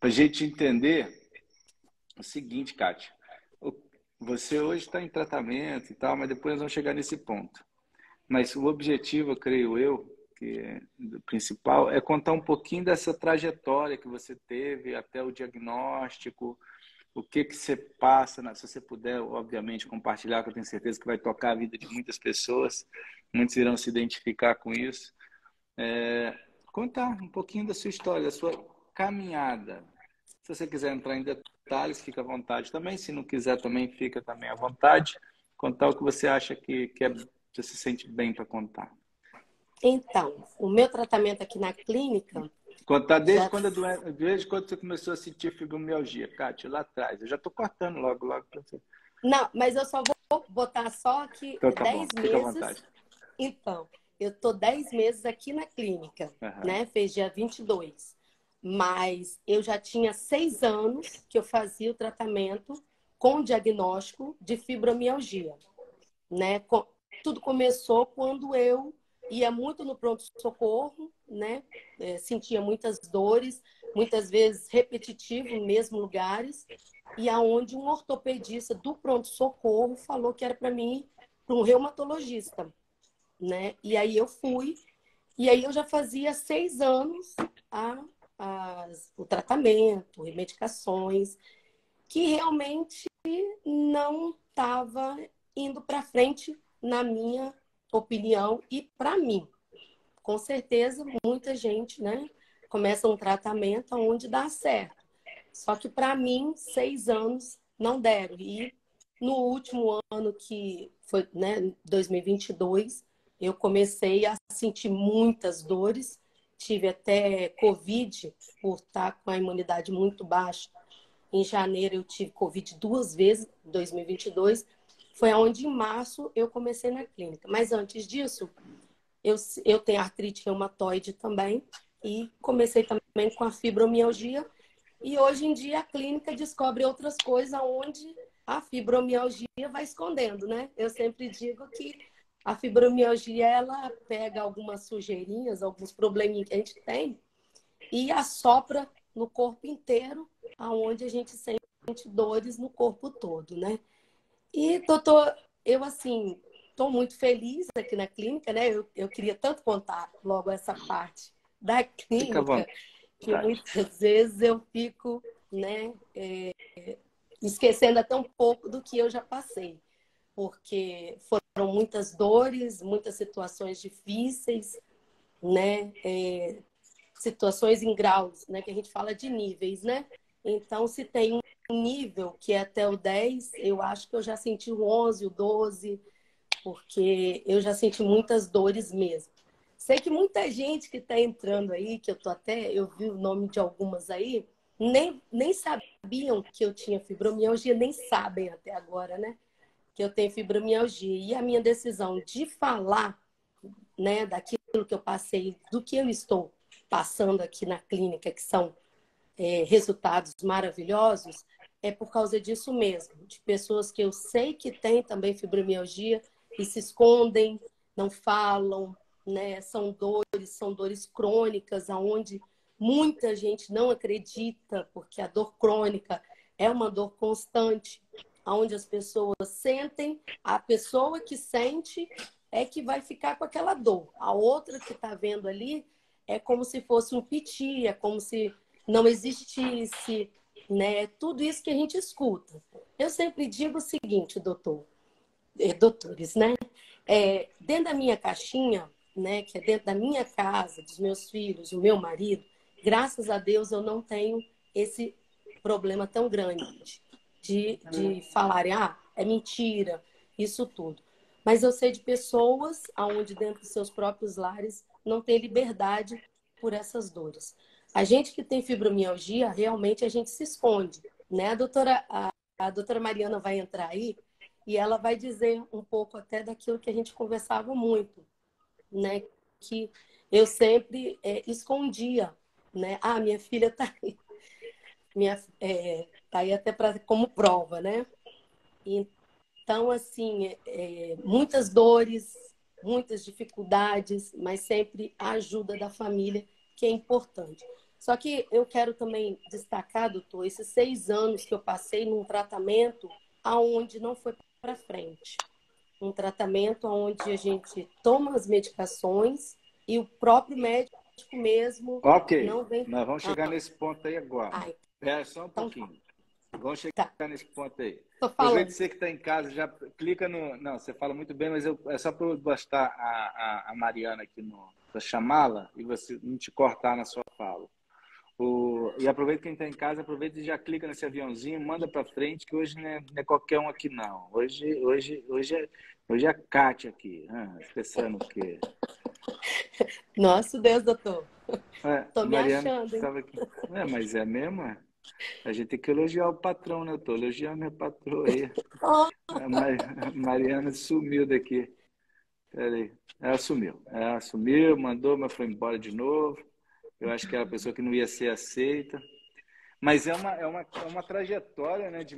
para a gente entender o seguinte, Kátia. Você hoje está em tratamento e tal, mas depois nós vamos chegar nesse ponto. Mas o objetivo, creio eu, que é o principal, é contar um pouquinho dessa trajetória que você teve até o diagnóstico, o que que você passa, se você puder, obviamente, compartilhar, que eu tenho certeza que vai tocar a vida de muitas pessoas, muitos irão se identificar com isso. Contar um pouquinho da sua história, da sua caminhada. Se você quiser entrar em detalhes, fica à vontade também. Se não quiser também, fica também à vontade. Contar o que você acha que você se sente bem para contar. Então, o meu tratamento aqui na clínica... Contar já... desde quando você começou a sentir fibromialgia, Kátia, lá atrás. Eu já estou cortando logo para você. Não, mas eu só vou botar só que Então tá bom, 10 fica à meses... vontade. Então, eu tô 10 meses aqui na clínica, Uhum. né? Fez dia 22. Mas eu já tinha 6 anos que eu fazia o tratamento com diagnóstico de fibromialgia, né? Tudo começou quando eu ia muito no pronto-socorro, né? Sentia muitas dores, muitas vezes repetitivo em mesmos lugares, e aonde um ortopedista do pronto-socorro falou que era para mim ir para um reumatologista, né? E aí eu fui, e aí eu já fazia 6 anos o tratamento, medicações, que realmente não estava indo para frente, na minha opinião, e para mim. Com certeza, muita gente, né, começa um tratamento onde dá certo. Só que para mim, 6 anos não deram. E no último ano, que foi, né, 2022, eu comecei a sentir muitas dores. Tive até Covid, por estar com a imunidade muito baixa. Em janeiro eu tive Covid 2 vezes, em 2022. Foi onde em março eu comecei na clínica. Mas antes disso, eu tenho artrite reumatoide também. E comecei também com a fibromialgia. E hoje em dia a clínica descobre outras coisas onde a fibromialgia vai escondendo, né? Eu sempre digo que a fibromialgia, ela pega algumas sujeirinhas, alguns probleminhas que a gente tem e assopra no corpo inteiro, aonde a gente sente dores no corpo todo, né? E, doutor, eu, assim, estou muito feliz aqui na clínica, né? Eu queria tanto contar logo essa parte da Fica à clínica, que vontade. muitas vezes eu fico, né, esquecendo até um pouco do que eu já passei, porque foram muitas dores, muitas situações difíceis, né, situações em graus, né, que a gente fala de níveis, né? Então, se tem um nível que é até o 10, eu acho que eu já senti o 11, o 12, porque eu já senti muitas dores mesmo. Sei que muita gente que está entrando aí, que eu vi o nome de algumas aí, nem sabiam que eu tinha fibromialgia, nem sabem até agora, né? Que eu tenho fibromialgia. E a minha decisão de falar, né, daquilo que eu passei, do que eu estou passando aqui na clínica, que são resultados maravilhosos, é por causa disso mesmo, de pessoas que eu sei que têm também fibromialgia e se escondem, não falam, né? São dores crônicas, aonde muita gente não acredita, porque a dor crônica é uma dor constante, aonde as pessoas sentem, a pessoa que sente é que vai ficar com aquela dor. A outra que está vendo ali é como se fosse um piti, é como se não existisse, né? Tudo isso que a gente escuta. Eu sempre digo o seguinte, doutores, né? Dentro da minha caixinha, né? Que é dentro da minha casa, dos meus filhos, o meu marido, graças a Deus eu não tenho esse problema tão grande de falarem, é mentira, isso tudo. Mas eu sei de pessoas onde dentro dos seus próprios lares não tem liberdade por essas dores. A gente que tem fibromialgia, realmente a gente se esconde, né? A doutora Mariana vai entrar aí e ela vai dizer um pouco até daquilo que a gente conversava muito, né? Que eu sempre escondia, né? Minha filha está aí. Tá aí até como prova, né? Então, assim, muitas dores, muitas dificuldades, mas sempre a ajuda da família, que é importante. Só que eu quero também destacar, doutor, esses 6 anos que eu passei num tratamento aonde não foi para frente. Um tratamento onde a gente toma as medicações e o próprio médico mesmo Ok, não vem... nós vamos chegar nesse ponto aí agora. Ai, Espera só um então tá. pouquinho. Vamos chegar Tá, nesse ponto aí. tô Aproveita falando. você que está em casa, já clica no. Não, você fala muito bem, mas é só para eu bastar a Mariana aqui para chamá-la e você não te cortar na sua fala. E aproveita quem está em casa, aproveita e já clica nesse aviãozinho, manda para frente, que hoje não é qualquer um aqui, não. Hoje é a Kátia aqui. Pensando o quê? Nossa, Deus, doutor. A Tô me Mariana achando, hein? estava aqui. Mas é mesmo? A gente tem que elogiar o patrão, né? Eu tô elogiando minha patroa aí. Oh, A Mariana sumiu daqui. Peraí. Ela sumiu, mandou, mas foi embora de novo. Eu acho que era a pessoa que não ia ser aceita. Mas é uma trajetória, né, de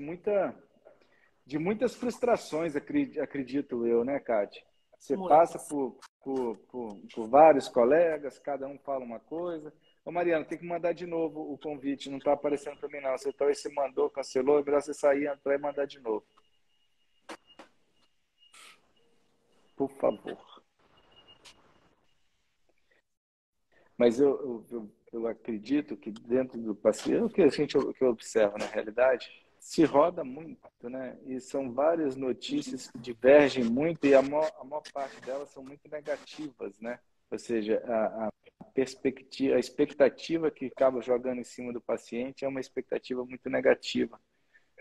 muitas frustrações, acredito eu, né, Kátia? Você passa muitas. por vários colegas, cada um fala uma coisa. Ô, Mariana, tem que mandar de novo o convite, não está aparecendo para mim, não. Você mandou, cancelou, é melhor você sair, entrar e mandar de novo. Por favor. Mas eu acredito que dentro do paciente, o que eu observo na realidade, se roda muito, né? E são várias notícias que divergem muito e a maior parte delas são muito negativas, né? Ou seja, a perspectiva, a expectativa que acaba jogando em cima do paciente é uma expectativa muito negativa.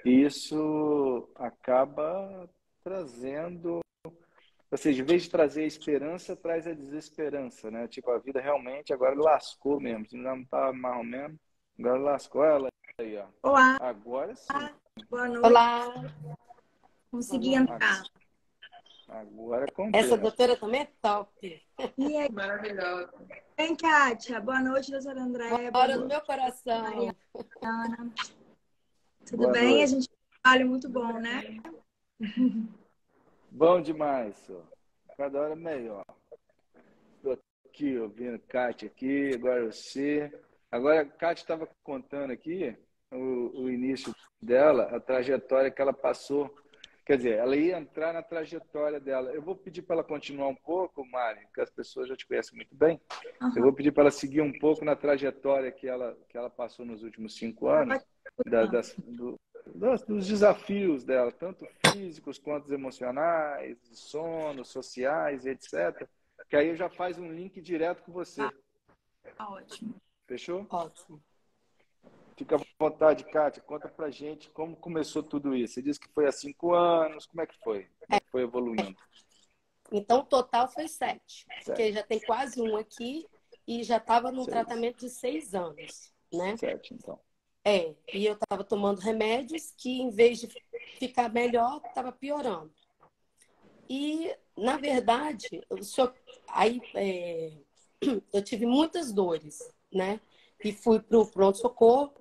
E isso acaba trazendo, ou seja, em vez de trazer a esperança, traz a desesperança, né? Tipo, a vida realmente agora lascou mesmo. Se não estava mais ou menos, agora lascou ela aí, ó. Olá, Agora sim. boa noite. Olá, boa Consegui noite. entrar. Agora é Essa completo. doutora também é top. E aí, Maravilhosa. bem, Kátia? Boa noite, doutora Andréia. Boa Mora no noite, meu coração. Mariana. Tudo Boa bem? A noite. gente tem um trabalho muito bom, né? Bom demais, senhor. Cada hora melhor. Estou aqui ouvindo Kátia aqui, agora você. Agora, a Kátia estava contando aqui o início dela, a trajetória que ela passou. Quer dizer, ela ia entrar na trajetória dela. Eu vou pedir para ela continuar um pouco, Mari, porque as pessoas já te conhecem muito bem. Eu Aham. vou pedir para ela seguir um pouco na trajetória que ela passou nos últimos 5 anos, dos desafios dela, tanto físicos quanto emocionais, de sono, sociais, etc. Que aí já faz um link direto com você. Tá ótimo. Fechou? Ótimo. Fica à vontade, Kátia. Conta pra gente como começou tudo isso. Você disse que foi há 5 anos. Como é que foi? Como é que foi evoluindo? Então, o total foi 7, porque 7. já tem quase um aqui e já estava num 6. tratamento de 6 anos, né? 7, então. E eu estava tomando remédios que, em vez de ficar melhor, estava piorando. E, na verdade, eu tive muitas dores, né? E fui para o pronto-socorro,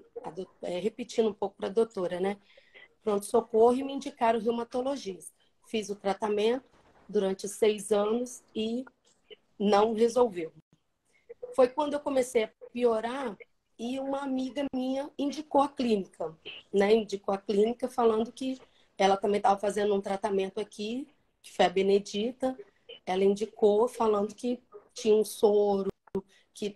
repetindo um pouco para a doutora, né? Pronto-socorro e me indicaram o reumatologista. Fiz o tratamento durante 6 anos e não resolveu. Foi quando eu comecei a piorar e uma amiga minha indicou a clínica, né? Indicou a clínica falando que ela também estava fazendo um tratamento aqui, que foi a Benedita. Ela indicou falando que tinha um soro, que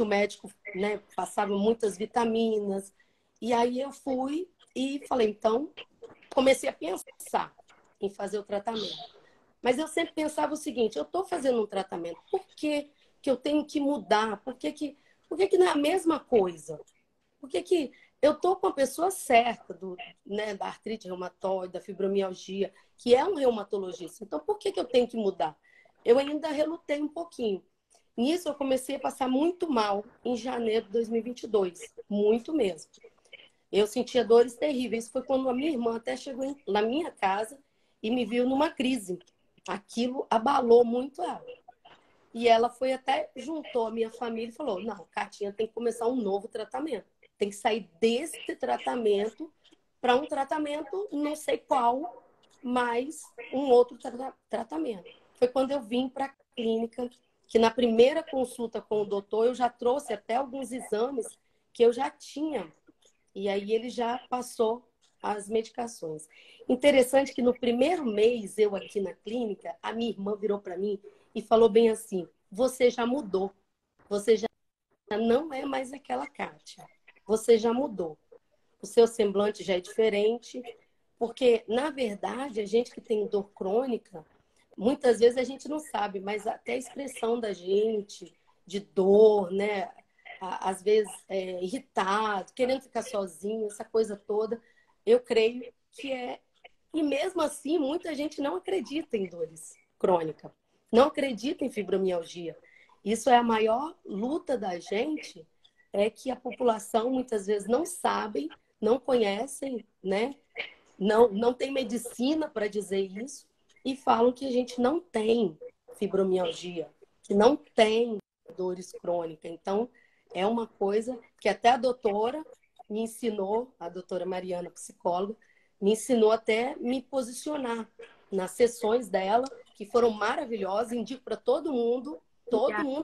o médico, né, passava muitas vitaminas. E aí eu fui e falei, então, comecei a pensar em fazer o tratamento. Mas eu sempre pensava o seguinte, eu estou fazendo um tratamento, por que eu tenho que mudar? Por que não é a mesma coisa? Por que eu estou com a pessoa certa né, da artrite reumatoide, da fibromialgia, que é um reumatologista. Então, por que eu tenho que mudar? Eu ainda relutei um pouquinho. Nisso, eu comecei a passar muito mal em janeiro de 2022. Muito mesmo. Eu sentia dores terríveis. Foi quando a minha irmã até chegou na minha casa e me viu numa crise. Aquilo abalou muito ela. E ela foi até, juntou a minha família e falou, não, Catinha tem que começar um novo tratamento. Tem que sair desse tratamento para um tratamento, não sei qual, mas um outro tratamento. Foi quando eu vim para a clínica que na primeira consulta com o doutor eu já trouxe até alguns exames que eu já tinha. E aí ele já passou as medicações. Interessante que no primeiro mês, eu aqui na clínica, a minha irmã virou para mim e falou bem assim: você já mudou. Você já não é mais aquela Kátia. Você já mudou. O seu semblante já é diferente. Porque, na verdade, a gente que tem dor crônica, muitas vezes a gente não sabe, mas até a expressão da gente, de dor, né? Às vezes irritado, querendo ficar sozinho, essa coisa toda, eu creio que é. E mesmo assim, muita gente não acredita em dores crônicas, não acredita em fibromialgia. Isso é a maior luta da gente, é que a população muitas vezes não sabem, não conhecem, né? Não tem medicina para dizer isso e falam que a gente não tem fibromialgia, que não tem dores crônicas. Então, é uma coisa que até a doutora me ensinou, a doutora Mariana, psicóloga, me ensinou até me posicionar nas sessões dela, que foram maravilhosas, indico para todo mundo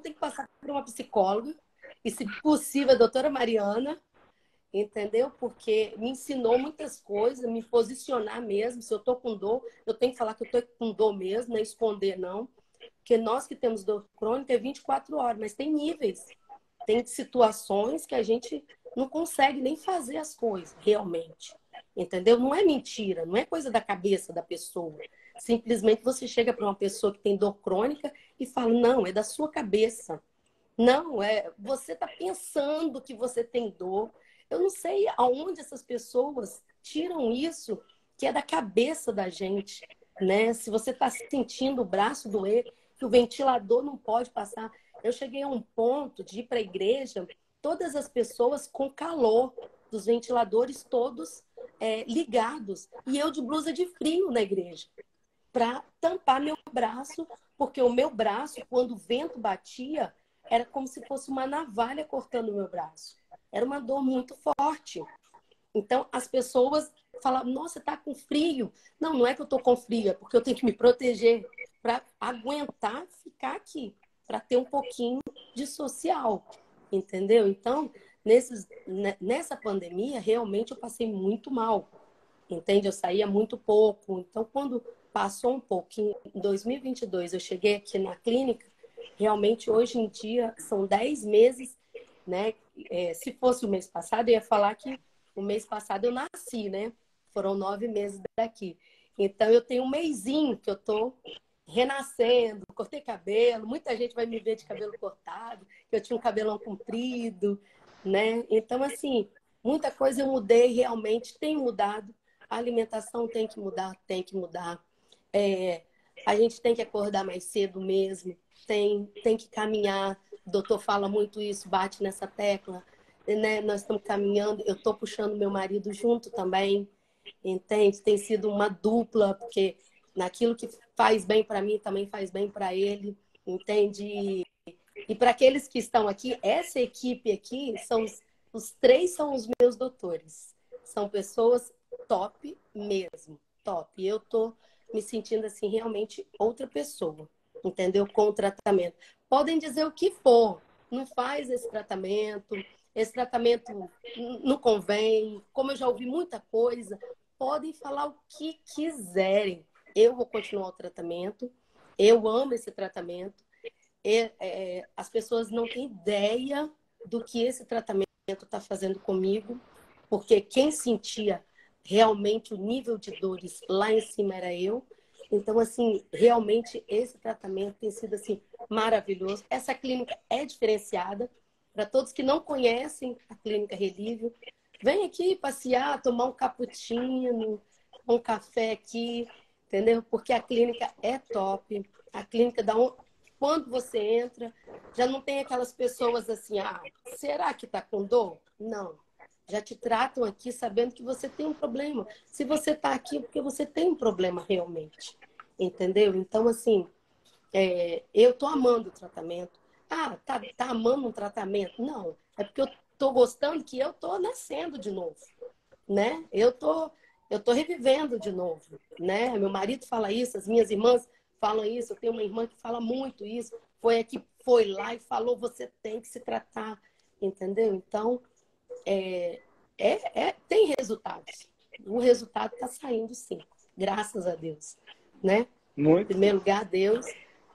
tem que passar por uma psicóloga, e se possível, a doutora Mariana, entendeu? Porque me ensinou muitas coisas, me posicionar mesmo. Se eu tô com dor, eu tenho que falar que eu tô com dor mesmo, não é esconder, não. Porque nós que temos dor crônica é 24 horas, mas tem níveis. Tem situações que a gente não consegue nem fazer as coisas, realmente. Entendeu? Não é mentira, não é coisa da cabeça da pessoa. Simplesmente você chega para uma pessoa que tem dor crônica e fala: não, é da sua cabeça. Não, você está pensando que você tem dor. Eu não sei aonde essas pessoas tiram isso, que é da cabeça da gente, né? Se você está sentindo o braço doer, que o ventilador não pode passar. Eu cheguei a um ponto de ir para a igreja, todas as pessoas com calor, dos ventiladores todos ligados, e eu de blusa de frio na igreja, para tampar meu braço, porque o meu braço, quando o vento batia, era como se fosse uma navalha cortando o meu braço. Era uma dor muito forte. Então, as pessoas falavam: nossa, tá com frio. Não, não é que eu tô com frio, é porque eu tenho que me proteger para aguentar ficar aqui, para ter um pouquinho de social, entendeu? Então, nessa pandemia, realmente eu passei muito mal, entende? Eu saía muito pouco. Então, quando passou um pouquinho, em 2022, eu cheguei aqui na clínica, realmente, hoje em dia, são 10 meses, né? Se fosse o mês passado, eu ia falar que o mês passado eu nasci, né? Foram 9 meses daqui. Então, eu tenho um mesinho que eu tô renascendo, cortei cabelo, muita gente vai me ver de cabelo cortado, que eu tinha um cabelão comprido, né? Então, assim, muita coisa eu mudei, realmente tenho mudado. A alimentação tem que mudar, tem que mudar. A gente tem que acordar mais cedo mesmo, tem que caminhar. O doutor fala muito isso, bate nessa tecla, né? Nós estamos caminhando, eu estou puxando meu marido junto também, entende? Tem sido uma dupla, porque naquilo que faz bem para mim também faz bem para ele, entende? E para aqueles que estão aqui, essa equipe aqui, os três são os meus doutores. São pessoas top mesmo, top. E eu tô me sentindo assim realmente outra pessoa, entendeu? Com o tratamento. Podem dizer o que for, não faz esse tratamento não convém, como eu já ouvi muita coisa, podem falar o que quiserem. Eu vou continuar o tratamento, eu amo esse tratamento. As pessoas não têm ideia do que esse tratamento está fazendo comigo, porque quem sentia realmente o nível de dores lá em cima era eu. Então, assim, realmente esse tratamento tem sido assim maravilhoso. Essa clínica é diferenciada. Para todos que não conhecem a Clínica Relívio, vem aqui passear, tomar um cappuccino, um café aqui, entendeu? Porque a clínica é top. A clínica quando você entra, já não tem aquelas pessoas assim: ah, será que está com dor? Não. Já te tratam aqui sabendo que você tem um problema. Se você está aqui, é porque você tem um problema realmente. Entendeu? Então, assim, eu estou amando o tratamento. Ah, tá amando um tratamento? Não. É porque eu estou gostando que eu estou nascendo de novo, né? Eu tô revivendo de novo, né? Meu marido fala isso, as minhas irmãs falam isso. Eu tenho uma irmã que fala muito isso. foi lá e falou, você tem que se tratar, entendeu? Então, tem resultados. O resultado está saindo, sim, graças a Deus, né? Em Muito, primeiro lugar, Deus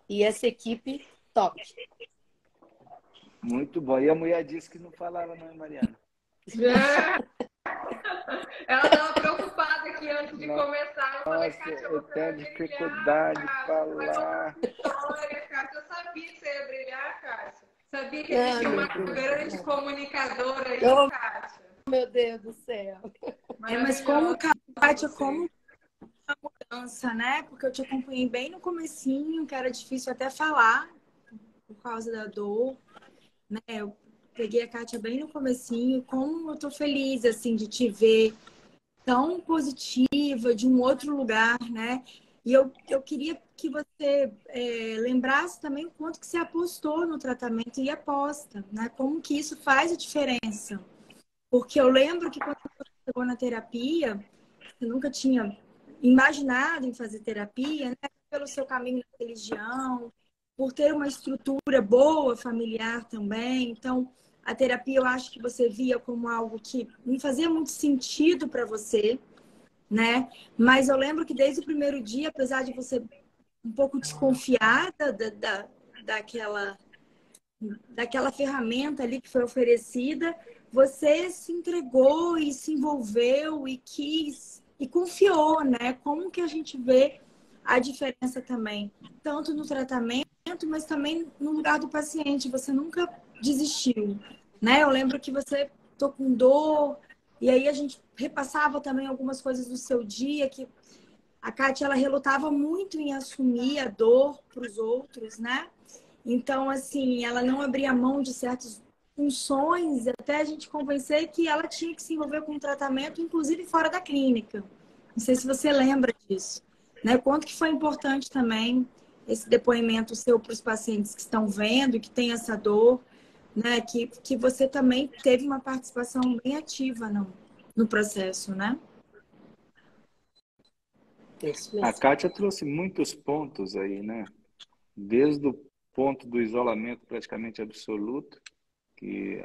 e essa equipe top. muito bom. E a mulher disse que não falava, não, Mariana? Ela estava preocupada aqui antes de Nossa, começar. Eu falei, Kátia, eu você vai tenho brilhar, dificuldade de Kátia. Vai falar. contar história, Kátia. Eu sabia que você ia brilhar, Kátia. Sabia que Ai, existia uma meu Deus. grande comunicadora aí, Oh, Kátia. meu Deus do céu. Mas como, Kátia, você. como a mudança, né? Porque eu te acompanhei bem no comecinho, que era difícil até falar por causa da dor, né? Eu peguei a Kátia bem no comecinho. Como eu tô feliz, assim, de te ver tão positiva, de um outro lugar, né? E eu queria que você lembrasse também o quanto que você apostou no tratamento e aposta, né? Como que isso faz a diferença. Porque eu lembro que quando você chegou na terapia, você nunca tinha imaginado em fazer terapia, né? Pelo seu caminho na religião, por ter uma estrutura boa, familiar também. Então, a terapia eu acho que você via como algo que não fazia muito sentido para você, né? Mas eu lembro que desde o primeiro dia, apesar de você um pouco desconfiada daquela ferramenta ali que foi oferecida, você se entregou e se envolveu e quis e confiou, né? Como que a gente vê a diferença também, tanto no tratamento, mas também no lugar do paciente. Você nunca desistiu, né? Eu lembro que você tô com dor e aí a gente repassava também algumas coisas do seu dia que a Kátia, ela relutava muito em assumir a dor para os outros, né? Então, assim, ela não abria mão de certas funções até a gente convencer que ela tinha que se envolver com o tratamento, inclusive fora da clínica. Não sei se você lembra disso, né? Quanto que foi importante também esse depoimento seu para os pacientes que estão vendo, que têm essa dor, né? Que você também teve uma participação bem ativa no processo, né? Isso A mesmo. Kátia trouxe muitos pontos aí, né? Desde o ponto do isolamento praticamente absoluto, que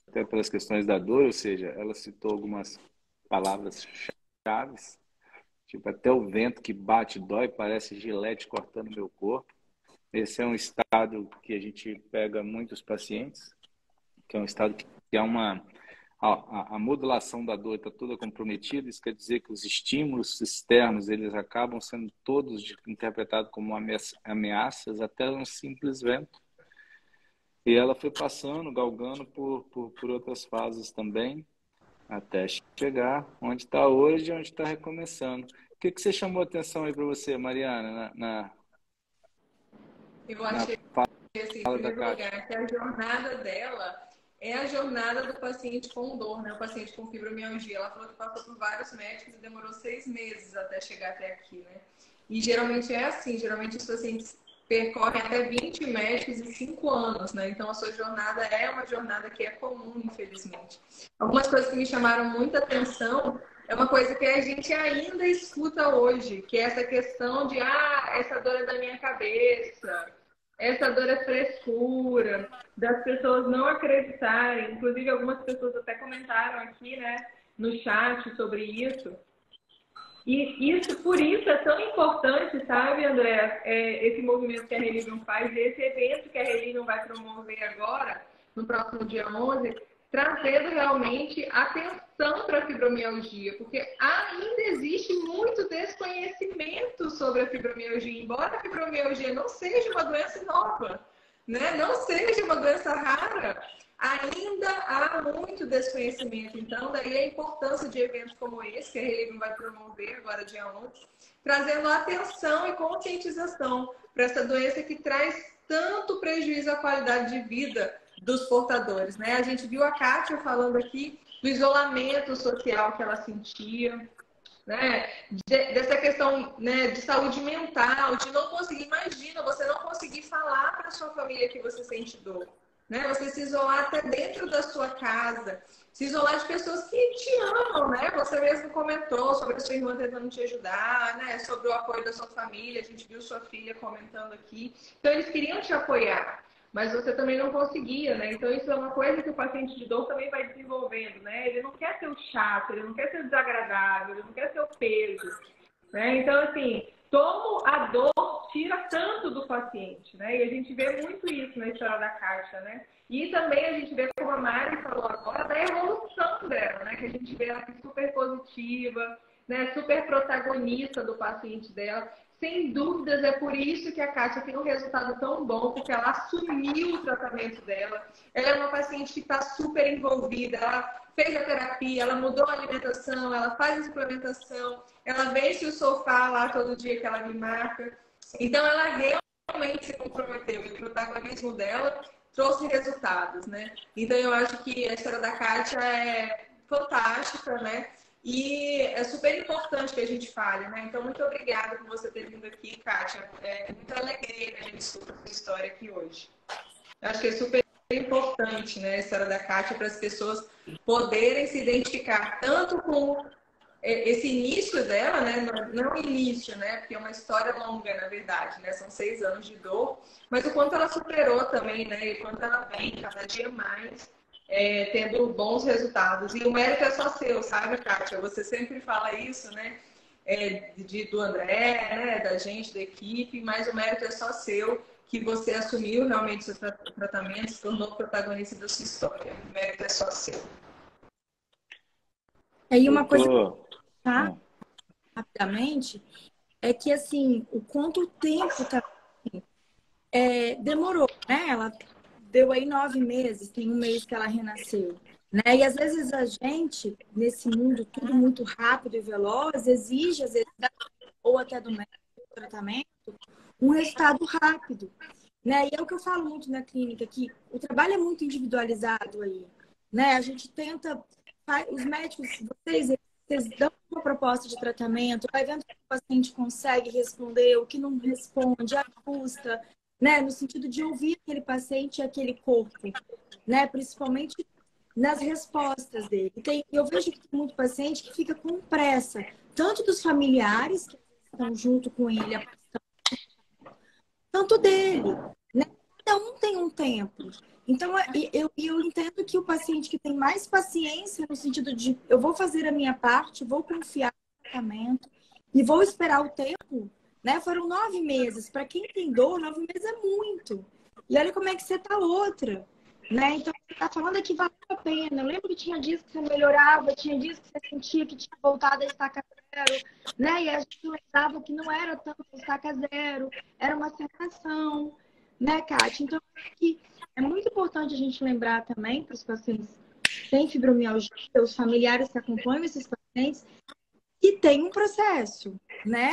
até pelas questões da dor, ou seja, ela citou algumas palavras-chave, tipo, até o vento que bate dói, parece gilete cortando meu corpo. Esse é um estado que a gente pega muitos pacientes, que é um estado que é uma... A modulação da dor está toda comprometida, isso quer dizer que os estímulos externos eles acabam sendo todos interpretados como ameaças, até um simples vento. E ela foi passando, galgando por outras fases também, até chegar onde está hoje e onde está recomeçando. O que você chamou a atenção aí para você, Mariana, Eu na achei, assim, em fala da primeiro Kátia? lugar, que a jornada dela é a jornada do paciente com dor, né? O paciente com fibromialgia. Ela falou que passou por vários médicos e demorou 6 meses até chegar até aqui, né? E geralmente é assim, geralmente os pacientes percorrem até 20 médicos em 5 anos, né? Então a sua jornada é uma jornada que é comum, infelizmente. Algumas coisas que me chamaram muita atenção é uma coisa que a gente ainda escuta hoje, que é essa questão de essa dor é da minha cabeça, essa dor é frescura, das pessoas não acreditarem. Inclusive, algumas pessoas até comentaram aqui, né, no chat sobre isso. E isso, por isso, é tão importante, sabe, André? Esse movimento que a Religion faz, esse evento que a Religion vai promover agora, no próximo dia 11, trazendo realmente atenção para a fibromialgia, porque ainda existe muito desconhecimento sobre a fibromialgia, embora a fibromialgia não seja uma doença nova, né? Não seja uma doença rara, ainda há muito desconhecimento. Então, daí a importância de eventos como esse, que a Religion vai promover agora dia 11, trazendo atenção e conscientização para essa doença que traz tanto prejuízo à qualidade de vida dos portadores, né? A gente viu a Kátia falando aqui do isolamento social que ela sentia, né? Dessa questão, né, de saúde mental, de não conseguir, imagina, você não conseguir falar para sua família que você sente dor, né? Você se isolar até dentro da sua casa, se isolar de pessoas que te amam, né? Você mesmo comentou sobre a sua irmã tentando te ajudar, né? Sobre o apoio da sua família, a gente viu sua filha comentando aqui. Então, eles queriam te apoiar. mas você também não conseguia, né? Então isso é uma coisa que o paciente de dor também vai desenvolvendo, né? Ele não quer ser o chato, ele não quer ser o desagradável, ele não quer ser o peso, né? Então, assim, como a dor tira tanto do paciente, né? E a gente vê muito isso na história da Kátia, né? E também a gente vê, como a Mari falou agora, da evolução dela, né? Que a gente vê ela super positiva, né? Super protagonista do paciente dela. Sem dúvidas, é por isso que a Kátia tem um resultado tão bom, porque ela assumiu o tratamento dela. Ela é uma paciente que está super envolvida, ela fez a terapia, ela mudou a alimentação, ela faz a suplementação, ela vence o sofá lá todo dia que ela me marca. Então, ela realmente se comprometeu. E o protagonismo dela trouxe resultados, né? Então, eu acho que a história da Kátia é fantástica, né? E é super importante que a gente fale, né? Então, muito obrigada por você ter vindo aqui, Kátia. É muita alegria que a gente escuta a sua história aqui hoje. Eu acho que é super importante, né, a história da Kátia, para as pessoas poderem se identificar tanto com esse início dela, né? Não início, né? Porque é uma história longa, na verdade, né? São 6 anos de dor, mas o quanto ela superou também, né? E o quanto ela vem cada dia mais tendo bons resultados. E o mérito é só seu, sabe, Kátia? Você sempre fala isso, né? Do André, né? Da gente, da equipe, mas o mérito é só seu, que você assumiu realmente seu tratamento, se tornou protagonista da sua história. O mérito é só seu. Aí uma coisa, tá? Rapidamente, é que assim, o quanto tempo demorou, né? Ela deu aí 9 meses, tem 1 mês que ela renasceu, né? E às vezes a gente, nesse mundo tudo muito rápido e veloz, exige, às vezes, ou até do médico, do tratamento, um resultado rápido, né? E é o que eu falo muito na clínica, que o trabalho é muito individualizado aí, né? A gente tenta, os médicos, vocês dão uma proposta de tratamento, vai vendo que o paciente consegue responder, o que não responde, ajusta, né? No sentido de ouvir aquele paciente e aquele corpo, né? Principalmente nas respostas dele. Eu vejo que tem muito paciente que fica com pressa, tanto dos familiares que estão junto com ele, tanto dele, né? Cada um tem um tempo. Então, eu entendo que o paciente que tem mais paciência, no sentido de eu vou fazer a minha parte, vou confiar no tratamento e vou esperar o tempo, né? Foram 9 meses. Para quem tem dor, 9 meses é muito. E olha como é que você tá outra, né? Então, você tá falando que valeu a pena. Eu lembro que tinha dias que você melhorava, tinha dias que você sentia que tinha voltado a estaca zero, né? E a gente lembrava que não era tanto estaca zero, era uma sensação, né, Kátia? Então, que é muito importante a gente lembrar também para os pacientes que têm fibromialgia, os familiares que acompanham esses pacientes, que tem um processo, né?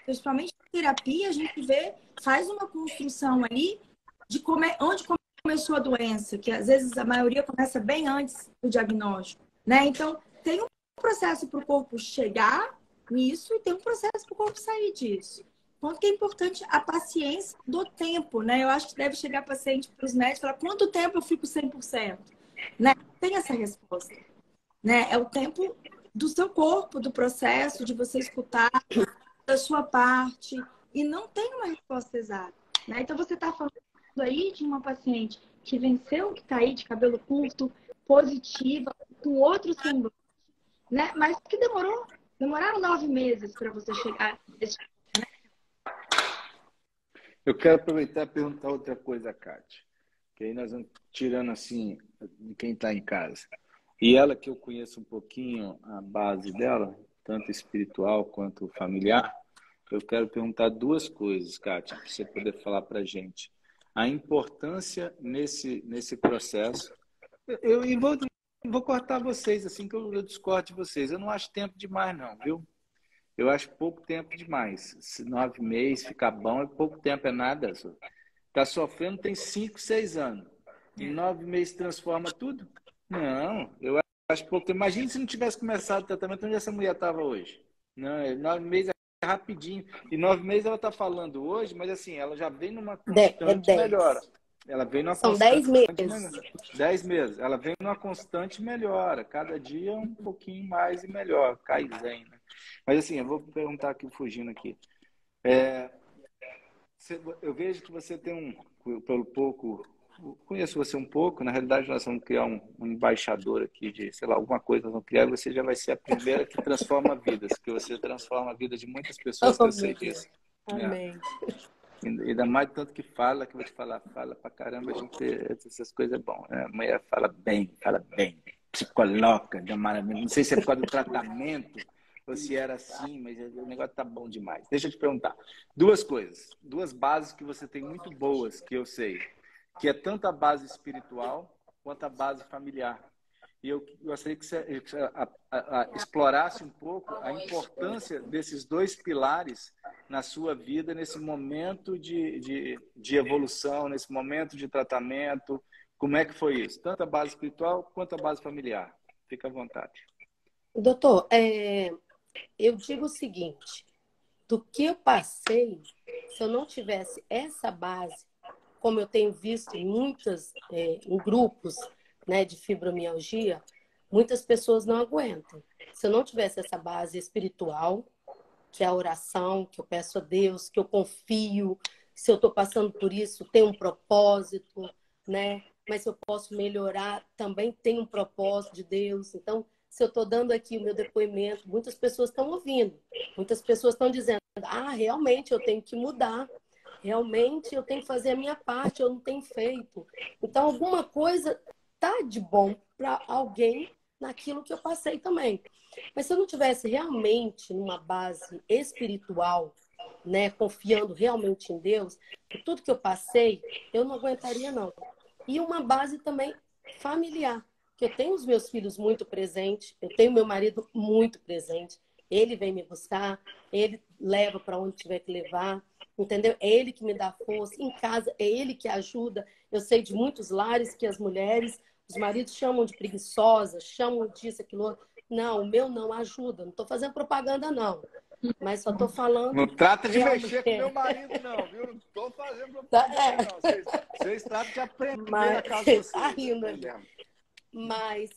Principalmente na terapia, a gente faz uma construção ali de onde começou a doença, que às vezes a maioria começa bem antes do diagnóstico, né? Então, tem um processo para o corpo chegar nisso e tem um processo para o corpo sair disso. Quanto que é importante a paciência do tempo, né? Eu acho que deve chegar paciente para os médicos e falar quanto tempo eu fico 100%, né? Tem essa resposta, né? É o tempo do seu corpo, do processo, de você escutar da sua parte e não tem uma resposta exata, né? Então você está falando aí de uma paciente que venceu, que está aí de cabelo curto, positiva, com outro semblante, né? Mas que demoraram 9 meses para você chegar nesse. Eu quero aproveitar e perguntar outra coisa, Kátia. Que aí nós vamos tirando assim de quem está em casa. E ela, que eu conheço um pouquinho a base dela, tanto espiritual quanto familiar, eu quero perguntar 2 coisas, Kátia, para você poder falar para a gente. A importância nesse processo. E vou cortar vocês, assim que eu discordo de vocês. Eu não acho tempo demais, não, viu? Eu acho pouco tempo demais. Se 9 meses ficar bom, é pouco tempo, é nada. Está sofrendo tem 5, 6 anos. Em 9 meses transforma tudo? Não, eu acho pouco tempo. Imagina se não tivesse começado o tratamento, onde essa mulher estava hoje? Não, 9 meses é rapidinho. E 9 meses ela está falando hoje, mas assim, ela já vem numa constante melhora. Ela vem numa São constante 10 meses. melhora. 10 meses. Ela vem numa constante melhora. Cada dia um pouquinho mais e melhor. Kaizen, né? Mas assim, eu vou perguntar aqui, fugindo aqui. Eu vejo que você tem pelo pouco conheço você um pouco. Na realidade, nós vamos criar um embaixador aqui de, sei lá, alguma coisa nós vamos criar, e você já vai ser a primeira que transforma vidas, que você transforma a vida de muitas pessoas, que Oh, eu sei meu Deus. disso. Amém. Ainda mais tanto que fala, que eu vou te falar, fala pra caramba, a gente, essas coisas é bom. A mulher fala bem, se coloca de maravilha. Não sei se é por causa do tratamento ou se era assim, mas o negócio tá bom demais. Deixa eu te perguntar. Duas coisas, duas bases que você tem muito boas, que eu sei, que é tanto a base espiritual quanto a base familiar. E eu gostaria que você explorasse um pouco a importância desses dois pilares na sua vida, nesse momento de evolução, nesse momento de tratamento. Como é que foi isso? Tanto a base espiritual quanto a base familiar. Fica à vontade. Doutor, eu digo o seguinte, do que eu passei, se eu não tivesse essa base, como eu tenho visto em grupos, né, de fibromialgia, muitas pessoas não aguentam. Se eu não tivesse essa base espiritual, que é a oração, que eu peço a Deus, que eu confio, se eu estou passando por isso, tem um propósito, né? Mas se eu posso melhorar, também tem um propósito de Deus. Então, se eu estou dando aqui o meu depoimento, muitas pessoas estão ouvindo, muitas pessoas estão dizendo, realmente eu tenho que mudar, realmente eu tenho que fazer a minha parte, eu não tenho feito. Então, alguma coisa tá de bom para alguém naquilo que eu passei também. Mas se eu não tivesse realmente numa base espiritual, né, confiando realmente em Deus, por tudo que eu passei, eu não aguentaria não. E uma base também familiar, que eu tenho os meus filhos muito presentes, eu tenho meu marido muito presente, ele vem me buscar, ele leva para onde tiver que levar, entendeu? É ele que me dá força, em casa é ele que ajuda. Eu sei de muitos lares que as mulheres, os maridos chamam de preguiçosa, chamam disso, aquilo. Não, o meu não ajuda. Não estou fazendo propaganda, não. Mas só estou falando. Não trata de realmente. mexer com meu marido, não, viu? Não estou fazendo Tá, propaganda, não. Vocês tratam de aprender a casa de vocês. Tá rindo ali. Mas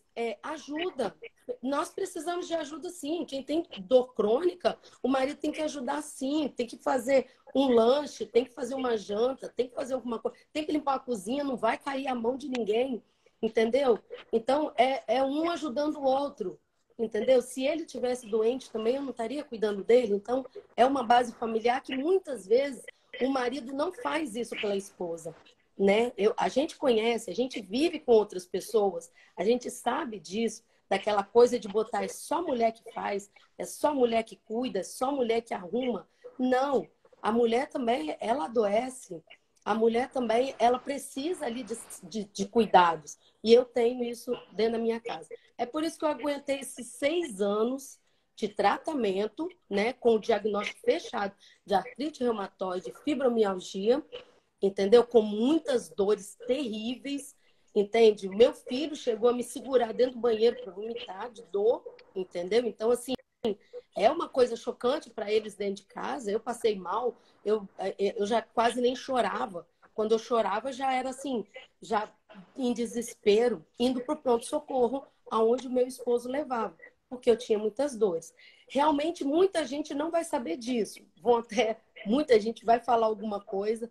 ajuda. Nós precisamos de ajuda, sim. Quem tem dor crônica, o marido tem que ajudar, sim. Tem que fazer um lanche, tem que fazer uma janta, tem que fazer alguma coisa, tem que limpar a cozinha, não vai cair a mão de ninguém, entendeu? Então, é um ajudando o outro, entendeu? Se ele tivesse doente também, eu não estaria cuidando dele. Então, é uma base familiar que muitas vezes o marido não faz isso pela esposa. Né? A gente conhece, a gente vive com outras pessoas, a gente sabe disso, daquela coisa de botar é só mulher que faz, é só mulher que cuida, é só mulher que arruma. Não, a mulher também, ela adoece, a mulher também, ela precisa ali de cuidados. E eu tenho isso dentro da minha casa. É por isso que eu aguentei esses 6 anos de tratamento, né, com o diagnóstico fechado de artrite reumatoide, fibromialgia, entendeu? Com muitas dores terríveis, entende? O meu filho chegou a me segurar dentro do banheiro para vomitar de dor, entendeu? Então, assim, é uma coisa chocante para eles dentro de casa. Eu passei mal, eu já quase nem chorava. Quando eu chorava, já era assim, já em desespero, indo para o pronto-socorro, aonde o meu esposo levava, porque eu tinha muitas dores. Realmente, muita gente não vai saber disso. Muita gente vai falar alguma coisa.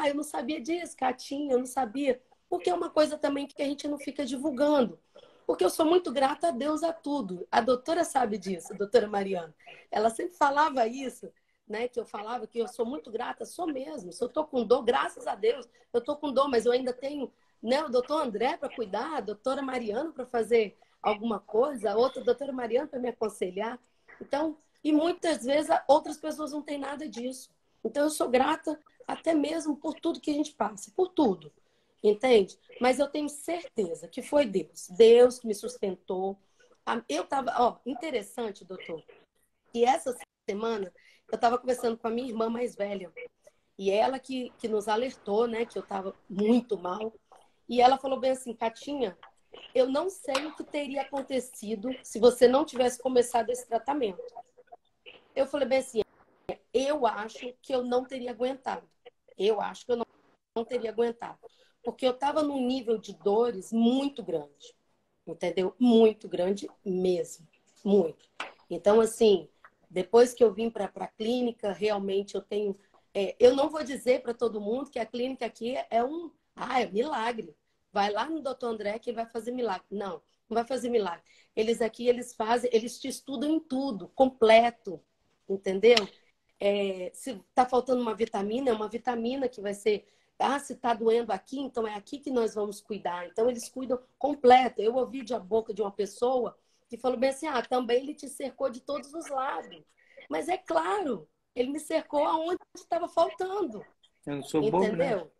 Eu não sabia disso, Catinha, eu não sabia. Porque é uma coisa também que a gente não fica divulgando. Porque eu sou muito grata a Deus a tudo. A doutora sabe disso, a doutora Mariana. Ela sempre falava isso, né? Que eu falava que eu sou muito grata, sou mesmo. Se eu estou com dor, graças a Deus, eu estou com dor, mas eu ainda tenho, né, o doutor André para cuidar, a doutora Mariana para fazer alguma coisa, a outra doutora Mariana para me aconselhar. Então, e muitas vezes outras pessoas não têm nada disso. Então, eu sou grata até mesmo por tudo que a gente passa, por tudo. Entende? Mas eu tenho certeza que foi Deus. Deus que me sustentou. Eu estava, interessante, doutor. E essa semana eu estava conversando com a minha irmã mais velha. E ela que nos alertou, né? Que eu estava muito mal. E ela falou bem assim, Catinha, eu não sei o que teria acontecido se você não tivesse começado esse tratamento. Eu falei bem assim, eu acho que eu não teria aguentado. Eu acho que eu não teria aguentado. Porque eu estava num nível de dores muito grande. Entendeu? Muito grande mesmo. Muito. Então, assim, depois que eu vim para a clínica, realmente eu tenho... eu não vou dizer para todo mundo que a clínica aqui é Ah, é milagre. Vai lá no doutor André que ele vai fazer milagre. Não, não vai fazer milagre. Eles aqui, eles te estudam em tudo, completo, entendeu? Se está faltando uma vitamina, é uma vitamina que vai ser... Ah, se está doendo aqui, então é aqui que nós vamos cuidar. Então, eles cuidam completo. Eu ouvi de a boca de uma pessoa que falou bem assim, também ele te cercou de todos os lados. Mas é claro, ele me cercou aonde estava faltando. Eu não sou bobo, né? Entendeu?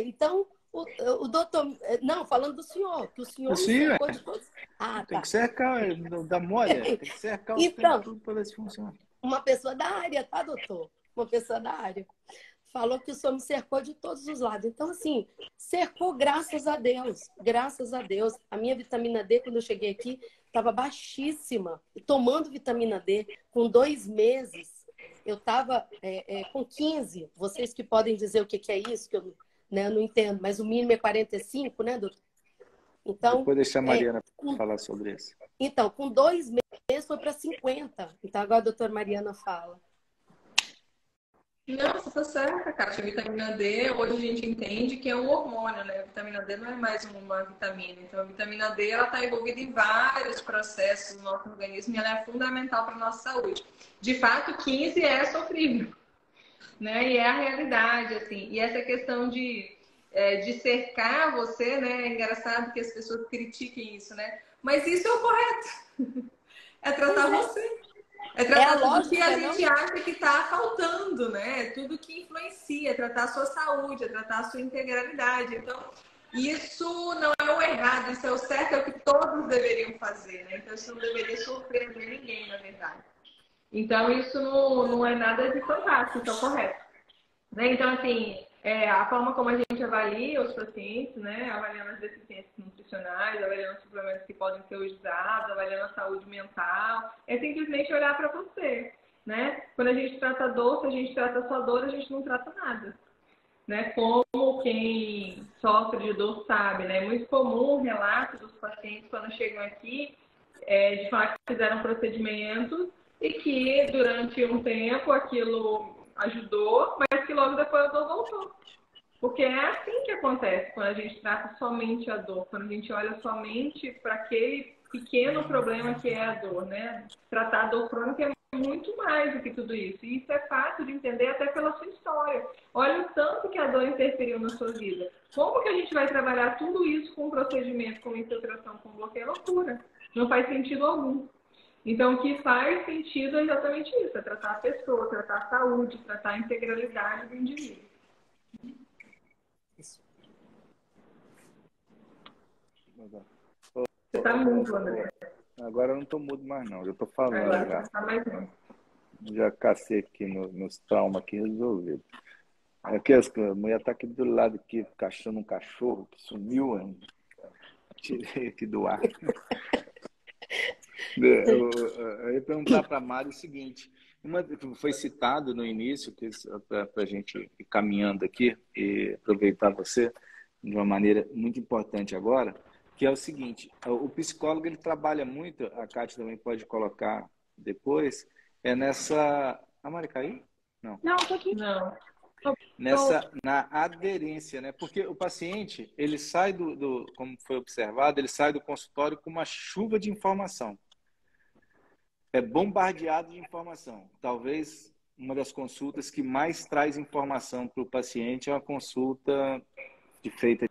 Então, o doutor... Não, falando do senhor, que o senhor me Sim, cercou de todos... Ah, tem tá. que cercar, não dá mole, tem que cercar os Então, tudo para ver se funciona. uma pessoa da área, tá, doutor? Uma pessoa da área. Falou que o senhor me cercou de todos os lados. Então, assim, cercou graças a Deus. Graças a Deus. A minha vitamina D, quando eu cheguei aqui, estava baixíssima. E tomando vitamina D, com 2 meses, eu estava com 15. Vocês que podem dizer o que é isso, que eu não entendo. Mas o mínimo é 45, né, doutor? Então, depois deixa a Mariana falar sobre isso. Então, com 2 meses foi para 50. Então, agora a doutora Mariana fala. Não, você tá certa, Kátia. A vitamina D, hoje a gente entende que é um hormônio, né? A vitamina D não é mais uma vitamina. Então, a vitamina D, ela está envolvida em vários processos do nosso organismo e ela é fundamental para a nossa saúde. De fato, 15 é sofrível, né? E é a realidade, assim. E essa questão de cercar você, né? É engraçado que as pessoas critiquem isso, né? Mas isso é o correto. É tratar você. É tratar tudo que a gente acha que está faltando, né? Tudo que influencia, é tratar a sua saúde, é tratar a sua integralidade. Então, isso não é o errado, isso é o certo, é o que todos deveriam fazer, né? Então, isso não deveria surpreender ninguém, na verdade. Então, isso não é nada de fantástico, isso é o correto. Né? Então, assim, a forma como a gente avalia os pacientes, né? Avaliando as deficiências nutricionais, avaliando os suplementos que podem ser usados, avaliando a saúde mental, é simplesmente olhar para você, né? Quando a gente trata dor, se a gente trata só dor, a gente não trata nada, né? Como quem sofre de dor sabe, né? É muito comum o relato dos pacientes quando chegam aqui de falar que fizeram procedimentos e que durante um tempo aquilo ajudou, mas que logo depois a dor voltou. Porque é assim que acontece quando a gente trata somente a dor, quando a gente olha somente para aquele pequeno problema que é a dor, né? Tratar a dor crônica é muito mais do que tudo isso. E isso é fácil de entender até pela sua história. Olha o tanto que a dor interferiu na sua vida. Como que a gente vai trabalhar tudo isso com um procedimento, com infiltração, com bloqueio? É loucura. Não faz sentido algum. Então, o que faz sentido é exatamente isso, é tratar a pessoa, tratar a saúde, tratar a integralidade do indivíduo. Isso. Você está mudo, André. Agora eu não estou mudo mais, não. Já estou falando. Agora já. não está mais não. Já cacei aqui nos traumas aqui resolvido. Aqui, a mulher está aqui do lado, aqui, caçando um cachorro que sumiu ainda. Tirei aqui do ar. Eu ia perguntar para a Mari o seguinte: foi citado no início, para a gente ir caminhando aqui e aproveitar você de uma maneira muito importante agora, que é o seguinte: o psicólogo ele trabalha muito, a Kátia também pode colocar depois, nessa... A Mari caiu? Não. Não, tô aqui. Não. Na aderência, né? Porque o paciente, ele sai como foi observado, ele sai do consultório com uma chuva de informação. É bombardeado de informação. Talvez uma das consultas que mais traz informação para o paciente é uma consulta feita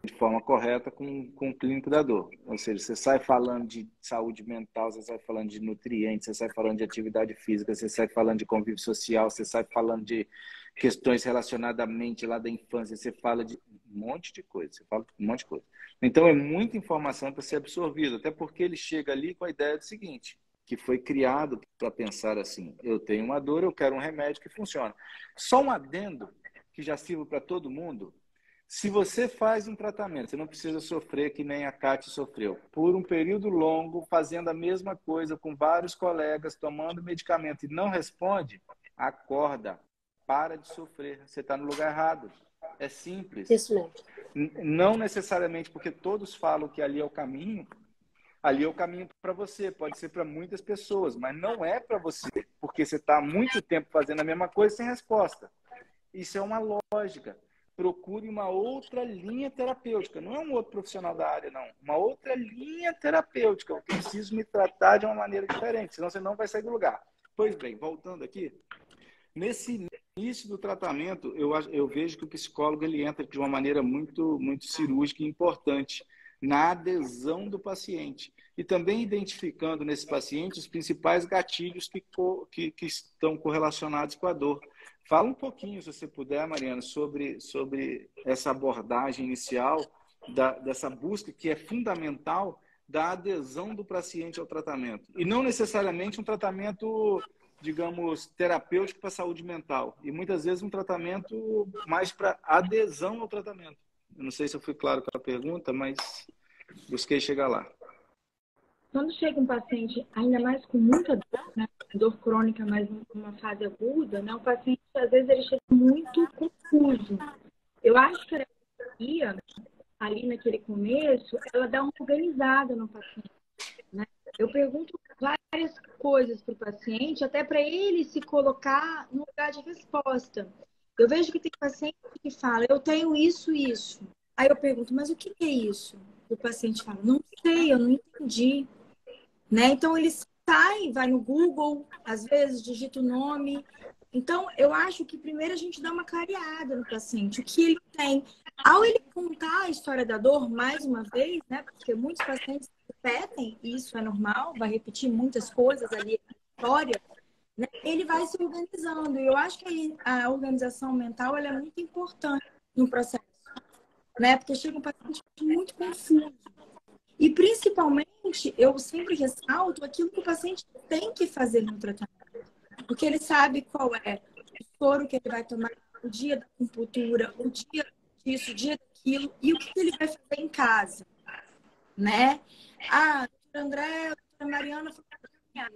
de forma correta com o clínico da dor. Ou seja, você sai falando de saúde mental, você sai falando de nutrientes, você sai falando de atividade física, você sai falando de convívio social, você sai falando de questões relacionadas à mente lá da infância, você fala de um monte de coisa, você fala de um monte de coisa. Então, é muita informação para ser absorvida, até porque ele chega ali com a ideia do seguinte, que foi criado para pensar assim: eu tenho uma dor, eu quero um remédio que funcione. Só um adendo que já sirva para todo mundo: se você faz um tratamento, você não precisa sofrer que nem a Kátia sofreu, por um período longo, fazendo a mesma coisa com vários colegas, tomando medicamento e não responde, acorda, para de sofrer, você está no lugar errado. É simples. Isso mesmo. Não necessariamente porque todos falam que ali é o caminho para você, pode ser para muitas pessoas, mas não é para você, porque você está há muito tempo fazendo a mesma coisa sem resposta. Isso é uma lógica. procure uma outra linha terapêutica. Não é um outro profissional da área, não. Uma outra linha terapêutica. Eu preciso me tratar de uma maneira diferente, senão você não vai sair do lugar. Pois bem, voltando aqui, nesse início do tratamento, eu vejo que o psicólogo ele entra de uma maneira muito cirúrgica e importante na adesão do paciente. E também identificando nesse paciente os principais gatilhos que estão correlacionados com a dor. Fala um pouquinho, se você puder, Mariana, sobre essa abordagem inicial, dessa busca que é fundamental da adesão do paciente ao tratamento. E não necessariamente um tratamento, digamos, terapêutico para a saúde mental. E muitas vezes um tratamento mais para adesão ao tratamento. Eu não sei se eu fui claro com a pergunta, mas busquei chegar lá. Quando chega um paciente, ainda mais com muita dor, né? Dor crônica, mas numa fase aguda, né? O paciente, às vezes, ele chega muito confuso. Eu acho que a terapia, ali naquele começo, ela dá uma organizada no paciente, né? Eu pergunto várias coisas para o paciente, até para ele se colocar no lugar de resposta. Eu vejo que tem paciente que fala, eu tenho isso e isso. Aí eu pergunto, mas o que é isso? O paciente fala, não sei, eu não entendi. Né? Então, ele sai, vai no Google, às vezes digita o nome. Então, eu acho que primeiro a gente dá uma clareada no paciente, o que ele tem. Ao ele contar a história da dor, mais uma vez, né? Porque muitos pacientes repetem, e isso é normal, vai repetir muitas coisas ali na história, né? Ele vai se organizando. E eu acho que a organização mental ela é muito importante no processo, né? Porque chega um paciente muito confuso. E, principalmente, eu sempre ressalto aquilo que o paciente tem que fazer no tratamento. Porque ele sabe qual é o soro que ele vai tomar, o dia da acupuntura, o dia disso, o dia daquilo, e o que ele vai fazer em casa, né? Ah, doutora André, a doutora Mariana foi para caminhar,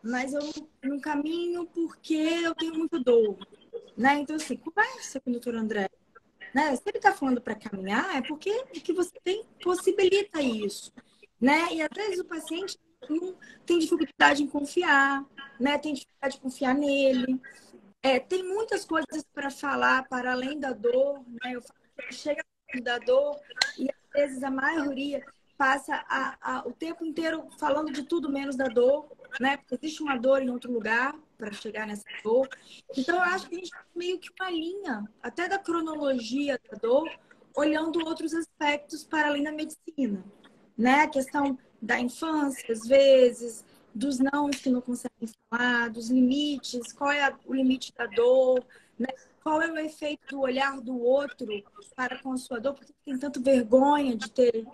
mas eu não caminho porque eu tenho muita dor, né? Então, assim, conversa com o doutor André. Né? Se ele está falando para caminhar, é porque o que você tem possibilita isso, né? E às vezes o paciente não tem dificuldade em confiar, né? Tem dificuldade de confiar nele. Tem muitas coisas para falar para além da dor, né? Eu falo que chega da dor e às vezes a maioria passa o tempo inteiro falando de tudo menos da dor, né? Porque existe uma dor em outro lugar para chegar nessa dor. Então, eu acho que a gente tem meio que uma linha, até da cronologia da dor, olhando outros aspectos para além da medicina, né? A questão da infância, às vezes, dos nãos que não conseguem falar, dos limites, qual é o limite da dor, né? Qual é o efeito do olhar do outro para com a sua dor? Por que tem tanto vergonha de ter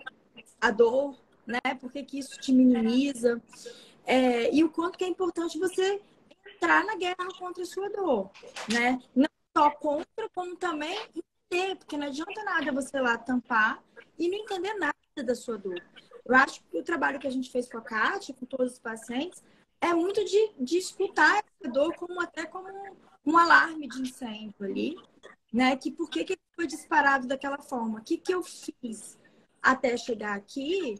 a dor, né? Por que isso te minimiza? E o quanto que é importante você entrar na guerra contra a sua dor, né? Não só contra, como também entender, porque não adianta nada você ir lá tampar e não entender nada da sua dor. Eu acho que o trabalho que a gente fez com a Kátia, com todos os pacientes, é muito de escutar essa dor até como um alarme de incêndio ali, né? Que por que ele foi disparado daquela forma? O que eu fiz até chegar aqui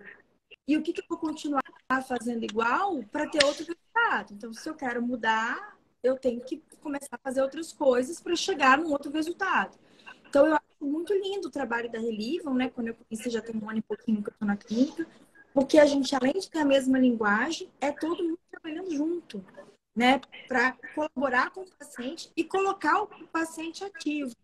e o que eu vou continuar fazendo igual para ter outro resultado. Então, se eu quero mudar, eu tenho que começar a fazer outras coisas para chegar num outro resultado. Então, eu acho muito lindo o trabalho da Relivam, né? Quando eu conheci, já tem um ano e pouquinho que eu estou na clínica, porque a gente, além de ter a mesma linguagem, é todo mundo trabalhando junto, né? Para colaborar com o paciente e colocar o paciente ativo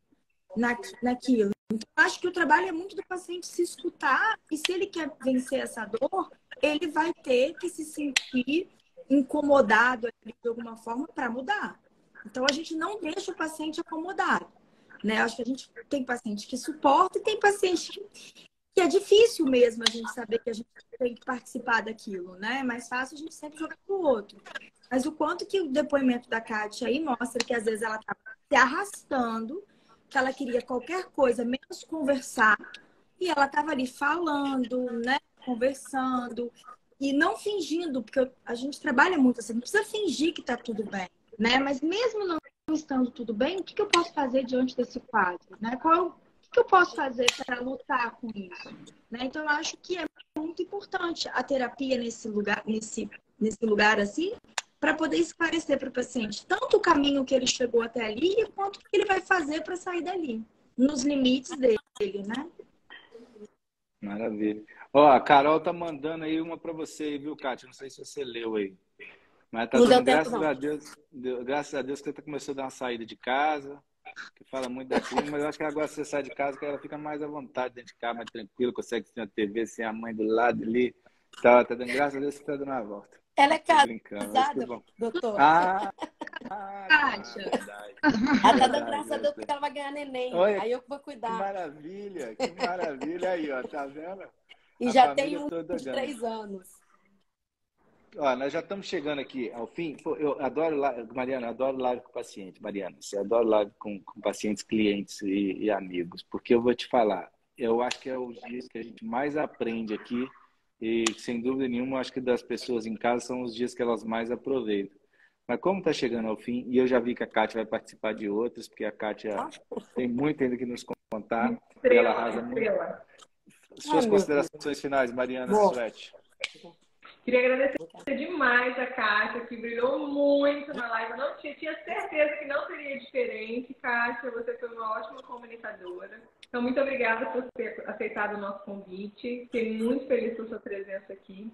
naquilo. Então, eu acho que o trabalho é muito do paciente se escutar e se ele quer vencer essa dor, ele vai ter que se sentir incomodado de alguma forma para mudar. Então, a gente não deixa o paciente acomodado, né? Acho que a gente tem paciente que suporta e tem paciente que é difícil mesmo a gente saber que a gente tem que participar daquilo, né? É mais fácil a gente sempre jogar pro outro. Mas o quanto que o depoimento da Kátia aí mostra que às vezes ela tá se arrastando, que ela queria qualquer coisa, menos conversar, e ela estava ali falando, né, conversando, e não fingindo, porque a gente trabalha muito assim, não precisa fingir que está tudo bem, né? Mas mesmo não estando tudo bem, o que eu posso fazer diante desse quadro, né? O que eu posso fazer para lutar com isso, né? Então, eu acho que é muito importante a terapia nesse lugar assim, para poder esclarecer para o paciente tanto o caminho que ele chegou até ali, quanto o que ele vai fazer para sair dali. nos limites dele, né? Maravilha. Ó, a Carol tá mandando aí uma para você, aí, viu, Kátia? Não sei se você leu aí. Mas tá Não deu dando tempo, graças não. a Deus, graças a Deus que você começou a dar uma saída de casa, que fala muito da clínica, mas eu acho que agora você sai de casa, que ela fica mais à vontade dentro de casa, mais tranquila, consegue assistir uma TV sem a mãe do lado ali. Tá dando graças a Deus que você tá dando uma volta. Ela é Tô brincando, mas que casada, bom. doutor. Ah, Kátia. verdade. Ela tá dando Verdade, graças a Deus verdade. porque ela vai ganhar neném. Olha, Aí eu que vou que cuidar. maravilha, que maravilha. Aí, ó, tá vendo? E A já tem família um toda de ganha. 3 anos. Ó, nós já estamos chegando aqui ao fim. Pô, eu adoro live, Mariana, eu adoro live com paciente. Mariana, você adora live com pacientes, clientes e amigos, porque eu vou te falar, eu acho que é os dias que a gente mais aprende aqui e, sem dúvida nenhuma, eu acho que das pessoas em casa são os dias que elas mais aproveitam. Mas como está chegando ao fim, e eu já vi que a Kátia vai participar de outros, porque a Kátia tem muito ainda que nos contar e ela arrasa muito. Estrela. Ai, Suas meu Deus. considerações finais, Mariana Bom, Suete. Queria agradecer demais a Kátia, que brilhou muito na live. Eu não tinha certeza que não seria diferente. Kátia, você foi uma ótima comunicadora. Então, muito obrigada por ter aceitado o nosso convite. Fiquei muito feliz por sua presença aqui.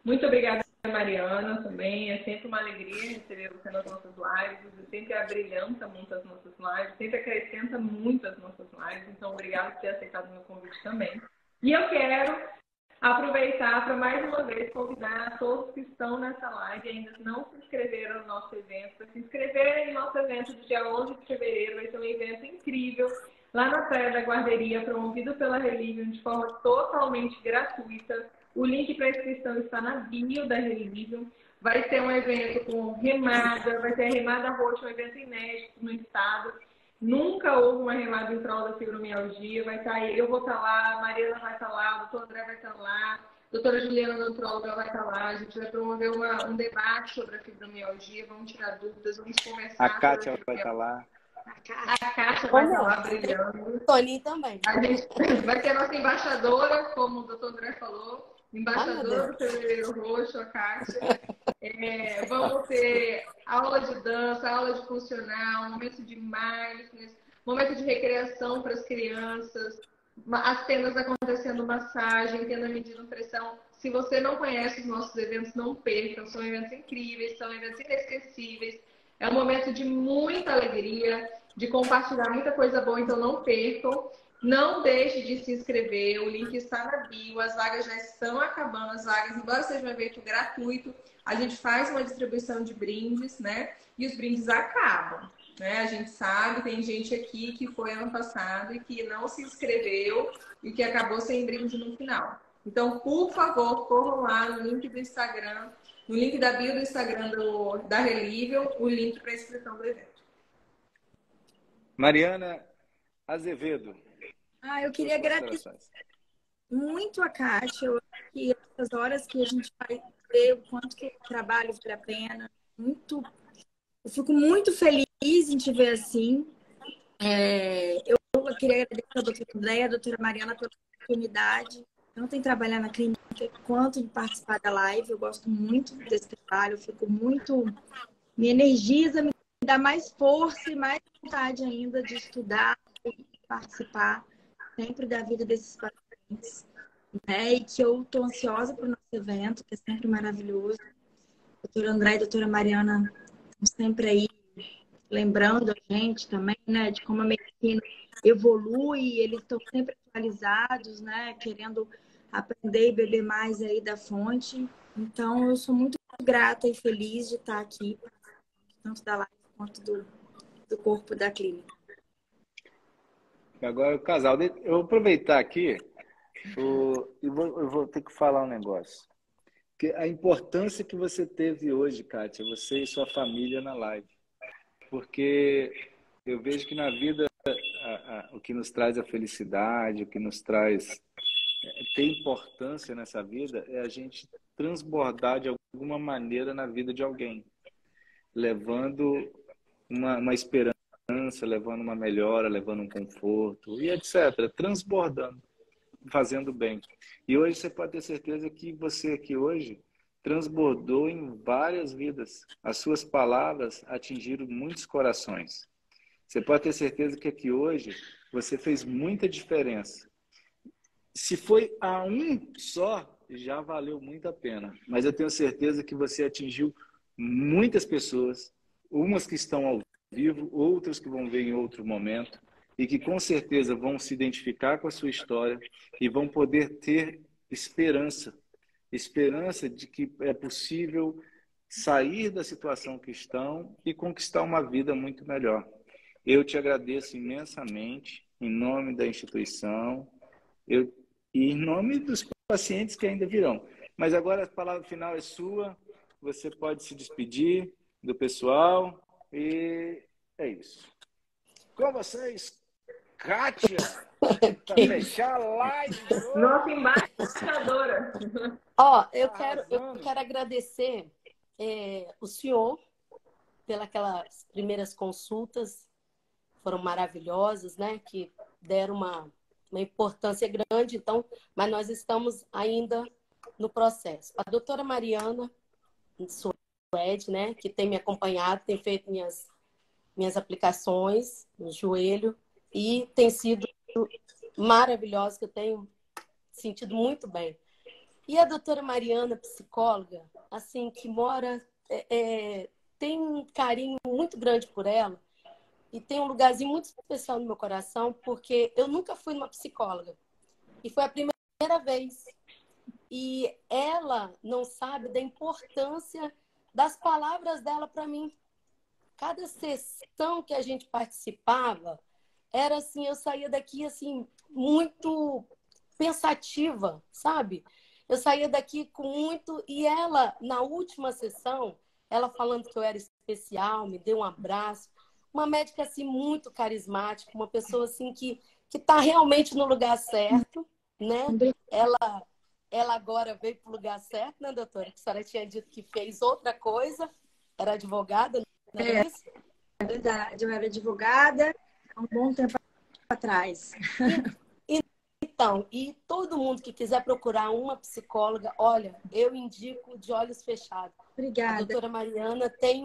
Muito obrigada, Mariana, também. É sempre uma alegria receber você nas nossas lives. Você sempre abrilhanta muito as nossas lives, sempre acrescenta muito as nossas lives. Então, obrigada por ter aceitado o meu convite também. E eu quero aproveitar para mais uma vez convidar todos que estão nessa live e ainda não se inscreveram no nosso evento, para se inscreverem no nosso evento do dia 11 de fevereiro. Vai ser um evento incrível lá na Praia da Guarderia, promovido pela Relivium de forma totalmente gratuita. O link para inscrição está na bio da Relivium. Vai ser um evento com remada, vai ter a remada roxa, um evento inédito no estado. Nunca houve uma remada em prol da fibromialgia. Vai estar aí, eu vou estar lá, a Mariana vai estar lá, o doutor André vai estar lá, a doutora Juliana, nutróloga, vai estar lá. A gente vai promover um debate sobre a fibromialgia, vamos tirar dúvidas, vamos conversar A sobre a Kátia vai fibromialgia. estar lá. A Kátia vai estar lá brilhando. Toninho também. A gente vai ter a nossa embaixadora, como o doutor André falou, Ai, meu embaixadora Deus. do Fevereiro Roxo, a Kátia. Vamos ter aula de dança, aula de funcional, momento de mindfulness, momento de recreação para as crianças, as tendas acontecendo massagem, tenda medindo pressão. Se você não conhece os nossos eventos, não percam, são eventos incríveis, são eventos inesquecíveis. É um momento de muita alegria, de compartilhar muita coisa boa, então não percam. Não deixe de se inscrever, o link está na bio, as vagas já estão acabando, as vagas, embora seja um evento gratuito, a gente faz uma distribuição de brindes, né? E os brindes acabam, né? A gente sabe, tem gente aqui que foi ano passado e que não se inscreveu e que acabou sem brinde no final. Então, por favor, corram lá no link do Instagram, no link da bio do Instagram da Relivium, o link para a inscrição do evento. Mariana Azevedo. Eu queria agradecer muito a Kátia. Eu acho que essas horas que a gente vai ver o quanto que o trabalho vale a pena. Eu fico muito feliz em te ver assim. Eu queria agradecer a doutora Andréia, a doutora Mariana pela oportunidade, tanto em trabalhar na clínica quanto em participar da live. Eu gosto muito desse trabalho, eu fico muito... Me energiza, me dá mais força e mais vontade ainda de estudar e participar sempre da vida desses pacientes, né? E que eu estou ansiosa para o nosso evento, que é sempre maravilhoso. A doutora André e a doutora Mariana estão sempre aí lembrando a gente também, né? De como a medicina evolui, eles estão sempre atualizados, né? Querendo aprender e beber mais aí da fonte. Então, eu sou muito grata e feliz de estar aqui, tanto da live quanto do corpo da clínica. Agora o casal. Eu vou aproveitar aqui eu vou ter que falar um negócio. Que a importância que você teve hoje, Kátia, você e sua família na live. Porque eu vejo que na vida o que nos traz a felicidade, o que nos traz ter importância nessa vida é a gente transbordar de alguma maneira na vida de alguém, levando uma esperança, levando uma melhora, levando um conforto e etc. Transbordando, fazendo bem. E hoje você pode ter certeza que você aqui hoje transbordou em várias vidas. As suas palavras atingiram muitos corações. Você pode ter certeza que aqui hoje Você fez muita diferença. Se foi a um só, já valeu muito a pena. Mas eu tenho certeza que você atingiu muitas pessoas, umas que estão ao vivo, outras que vão ver em outro momento, e que com certeza vão se identificar com a sua história e vão poder ter esperança. Esperança de que é possível sair da situação que estão e conquistar uma vida muito melhor. Eu te agradeço imensamente, em nome da instituição, e em nome dos pacientes que ainda virão. Mas agora a palavra final é sua, você pode se despedir do pessoal e é isso. Com vocês, Kátia, para fechar a live. Nossa embaixadora. Ó, eu quero agradecer o senhor pelas primeiras consultas, foram maravilhosas, né? Que deram uma importância grande, então, mas nós estamos ainda no processo. A doutora Mariana Suede, né? Que tem me acompanhado, tem feito minhas aplicações no joelho e tem sido maravilhosa, que eu tenho sentido muito bem. E a doutora Mariana, psicóloga, assim, que mora, tem um carinho muito grande por ela e tem um lugarzinho muito especial no meu coração, porque eu nunca fui numa psicóloga e foi a primeira vez. E ela não sabe da importância das palavras dela para mim. Cada sessão que a gente participava, era assim, eu saía daqui assim, muito pensativa, sabe? Eu saía daqui com muito... E ela, na última sessão, ela falando que eu era especial, me deu um abraço. Uma médica, assim, muito carismática, uma pessoa, assim, que está realmente no lugar certo, né? Ela agora veio para o lugar certo, né, doutora? Que a senhora tinha dito que fez outra coisa, era advogada, não é isso? É verdade, eu era advogada há um bom tempo atrás. Então, e todo mundo que quiser procurar uma psicóloga, olha, eu indico de olhos fechados. Obrigada. A doutora Mariana tem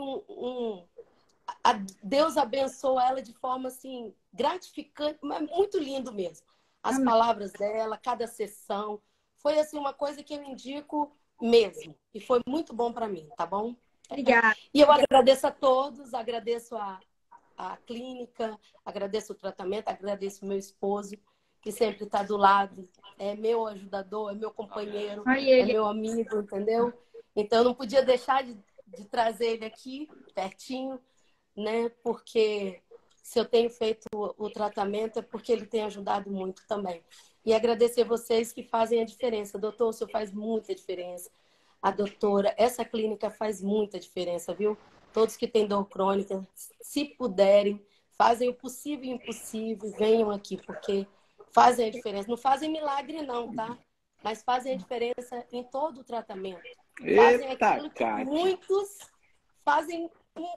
Deus abençoa ela de forma, assim, gratificante, mas muito lindo mesmo. As palavras dela, cada sessão, foi, assim, uma coisa que eu indico mesmo. E foi muito bom para mim, tá bom? Obrigada. E eu agradeço a todos, agradeço a clínica, agradeço o tratamento, agradeço o meu esposo, que sempre está do lado, é meu ajudador, é meu companheiro, é meu amigo, entendeu? Então, eu não podia deixar de trazer ele aqui, pertinho, né? Porque se eu tenho feito o tratamento é porque ele tem ajudado muito também. E agradecer vocês que fazem a diferença. Doutor, o senhor faz muita diferença. A doutora, essa clínica faz muita diferença, viu? Todos que têm dor crônica, se puderem, fazem o possível e o impossível, venham aqui, porque fazem a diferença. Não fazem milagre não, tá? Mas fazem a diferença em todo o tratamento. Fazem aquilo que muitos fazem,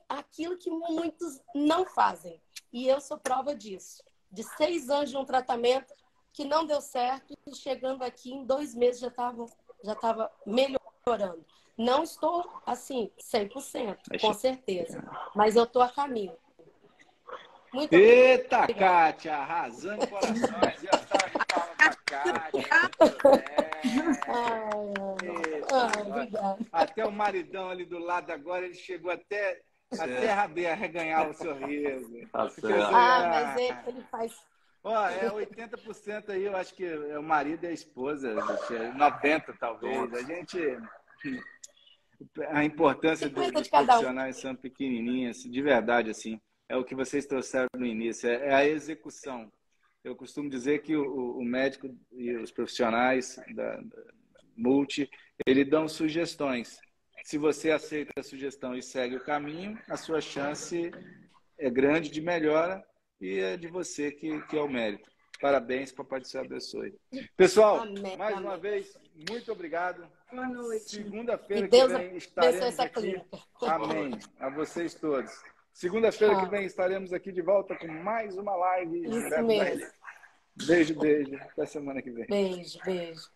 aquilo que muitos não fazem. E eu sou prova disso. De 6 anos de um tratamento que não deu certo e chegando aqui em 2 meses já estava melhorando. Não estou, assim, 100%, com certeza. Mas eu estou a caminho. Muito Eita, obrigado. Kátia, arrasando corações. Já estava de palma para Kátia. Até o maridão ali do lado agora, ele chegou até arreganhar o sorriso. Mas ele faz... Ó, 80% aí, eu acho que é o marido e a esposa, 90% talvez. A gente... A importância dos profissionais são pequenininhas, de verdade, assim. É o que vocês trouxeram no início, é a execução. Eu costumo dizer que o médico e os profissionais da Multi, eles dão sugestões. Se você aceita a sugestão e segue o caminho, a sua chance é grande de melhora e é de você que é o mérito. Parabéns, Papai do Céu abençoe. Pessoal, mais uma vez, muito obrigado. Boa noite. Segunda-feira que vem estaremos aqui. Amém. A vocês todos. Segunda-feira que vem estaremos aqui de volta com mais uma live. Isso mesmo. Beijo, beijo. Até semana que vem. Beijo, beijo.